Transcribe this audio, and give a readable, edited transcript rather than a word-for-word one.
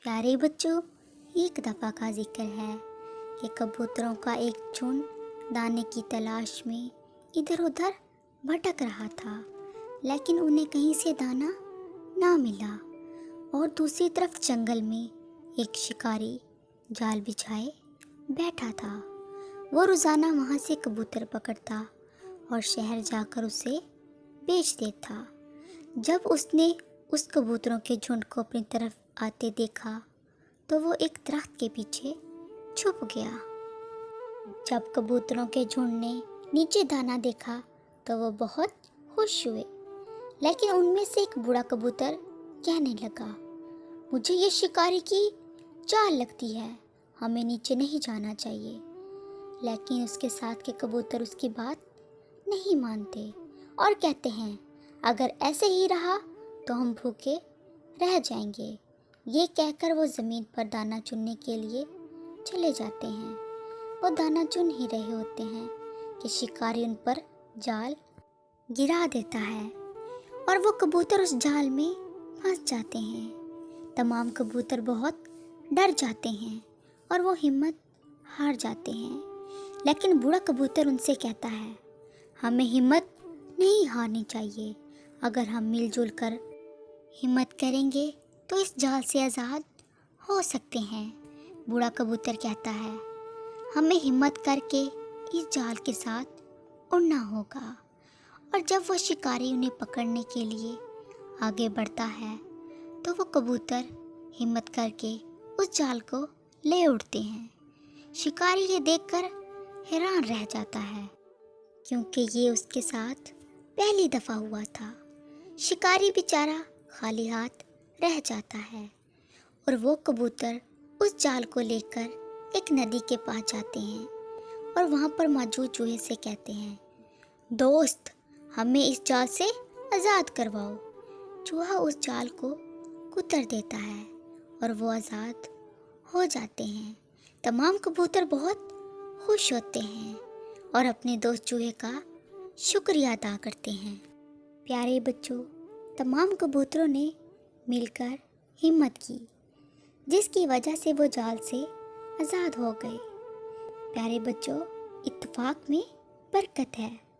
پیارے بچوں، ایک دفعہ کا ذکر ہے کہ کبوتروں کا ایک جھنڈ دانے کی تلاش میں ادھر ادھر بھٹک رہا تھا، لیکن انہیں کہیں سے دانا نہ ملا۔ اور دوسری طرف جنگل میں ایک شکاری جال بچھائے بیٹھا تھا۔ وہ روزانہ وہاں سے کبوتر پکڑتا اور شہر جا کر اسے بیچ دیتا۔ جب اس نے اس کبوتروں کے جھنڈ کو اپنی طرف آتے دیکھا تو وہ ایک درخت کے پیچھے چھپ گیا۔ جب کبوتروں کے جھنڈ نے نیچے دانا دیکھا تو وہ بہت خوش ہوئے، لیکن ان میں سے ایک بوڑھا کبوتر کہنے لگا، مجھے یہ شکاری کی چال لگتی ہے، ہمیں نیچے نہیں جانا چاہیے۔ لیکن اس کے ساتھ کے کبوتر اس کی بات نہیں مانتے اور کہتے ہیں، اگر ایسے ہی رہا تو ہم بھوکے رہ جائیں گے۔ یہ کہہ کر وہ زمین پر دانا چننے کے لیے چلے جاتے ہیں۔ وہ دانا چن ہی رہے ہوتے ہیں کہ شکاری ان پر جال گرا دیتا ہے اور وہ کبوتر اس جال میں پھنس جاتے ہیں۔ تمام کبوتر بہت ڈر جاتے ہیں اور وہ ہمت ہار جاتے ہیں، لیکن بوڑھا کبوتر ان سے کہتا ہے، ہمیں ہمت نہیں ہارنی چاہیے۔ اگر ہم مل جل کر ہمت کریں گے تو اس جال سے آزاد ہو سکتے ہیں۔ بوڑھا کبوتر کہتا ہے، ہمیں ہمت کر کے اس جال کے ساتھ اڑنا ہوگا۔ اور جب وہ شکاری انہیں پکڑنے کے لیے آگے بڑھتا ہے تو وہ کبوتر ہمت کر کے اس جال کو لے اڑتے ہیں۔ شکاری یہ دیکھ کر حیران رہ جاتا ہے، کیونکہ یہ اس کے ساتھ پہلی دفعہ ہوا تھا۔ شکاری بیچارہ خالی ہاتھ رہ جاتا ہے اور وہ کبوتر اس جال کو لے کر ایک ندی کے پاس جاتے ہیں اور وہاں پر موجود چوہے سے کہتے ہیں، دوست، ہمیں اس جال سے آزاد کرواؤ۔ چوہا اس جال کو کتر دیتا ہے اور وہ آزاد ہو جاتے ہیں۔ تمام کبوتر بہت خوش ہوتے ہیں اور اپنے دوست چوہے کا شکریہ ادا کرتے ہیں۔ پیارے بچوں، تمام کبوتروں نے مل کر ہمت کی، جس کی وجہ سے وہ جال سے آزاد ہو گئے۔ پیارے بچوں، اتفاق میں برکت ہے۔